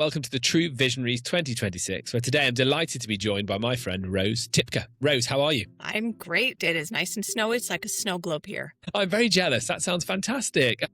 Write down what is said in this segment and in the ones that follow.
Welcome to the True Visionaries 2026, where today I'm delighted to be joined by my friend Rose Tipka. Rose, how are you? I'm great. It is nice and snowy. It's like a snow globe here. I'm very jealous. That sounds fantastic.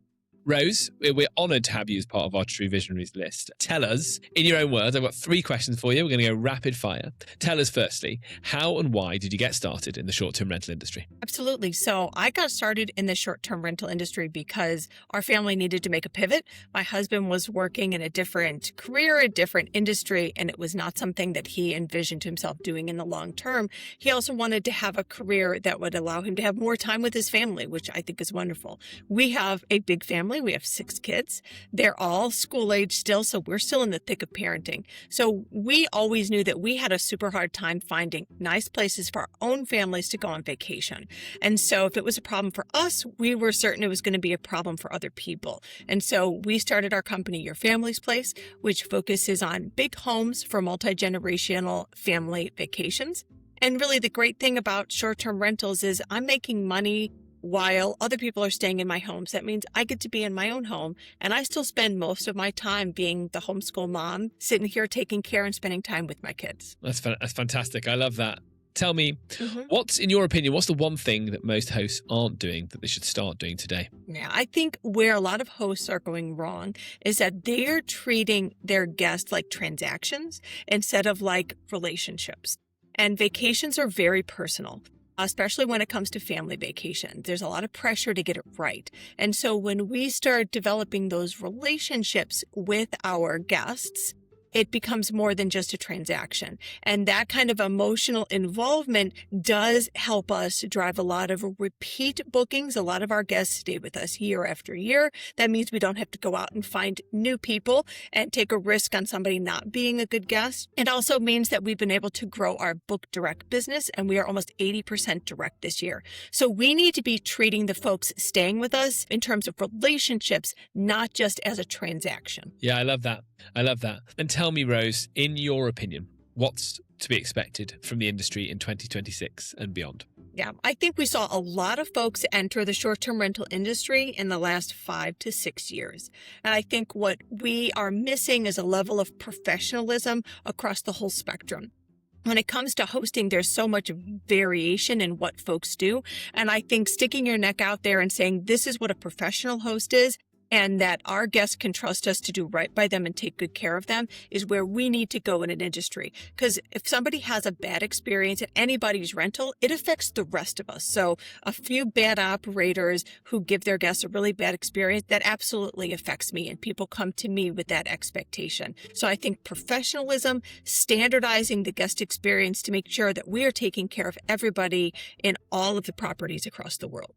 Rose, we're honoured to have you as part of our True Visionaries list. Tell us, in your own words, I've got 3 questions for you. We're going to go rapid fire. Tell us firstly, how and why did you get started in the short-term rental industry? Absolutely. So I got started in the short-term rental industry because our family needed to make a pivot. My husband was working in a different career, a different industry, and it was not something that he envisioned himself doing in the long term. He also wanted to have a career that would allow him to have more time with his family, which I think is wonderful. We have a big family. We have 6 kids. They're all school age still, so we're still in the thick of parenting. So we always knew that we had a super hard time finding nice places for our own families to go on vacation. And so if it was a problem for us, we were certain it was going to be a problem for other people. And so we started our company, Your Family's Place, which focuses on big homes for multi-generational family vacations. And really the great thing about short-term rentals is I'm making money while other people are staying in my homes. That means I get to be in my own home, and I still spend most of my time being the homeschool mom, sitting here taking care and spending time with my kids. That's fantastic. I love that. Tell me, what's, in your opinion, what's the one thing that most hosts aren't doing that they should start doing today? Yeah, I think where a lot of hosts are going wrong is that they're treating their guests like transactions instead of like relationships. And vacations are very personal, especially when it comes to family vacation. There's a lot of pressure to get it right. And so when we start developing those relationships with our guests, it becomes more than just a transaction. And that kind of emotional involvement does help us drive a lot of repeat bookings. A lot of our guests stay with us year after year. That means we don't have to go out and find new people and take a risk on somebody not being a good guest. It also means that we've been able to grow our book direct business, and we are almost 80% direct this year. So we need to be treating the folks staying with us in terms of relationships, not just as a transaction. Yeah, I love that. I love that. And tell me, Rose, in your opinion, what's to be expected from the industry in 2026 and beyond? Yeah, I think we saw a lot of folks enter the short-term rental industry in the last 5 to 6 years. And I think what we are missing is a level of professionalism across the whole spectrum. When it comes to hosting, there's so much variation in what folks do. And I think sticking your neck out there and saying, this is what a professional host is, and that our guests can trust us to do right by them and take good care of them is where we need to go in an industry. Because if somebody has a bad experience at anybody's rental, it affects the rest of us. So a few bad operators who give their guests a really bad experience, that absolutely affects me, and people come to me with that expectation. So I think professionalism, standardizing the guest experience to make sure that we are taking care of everybody in all of the properties across the world.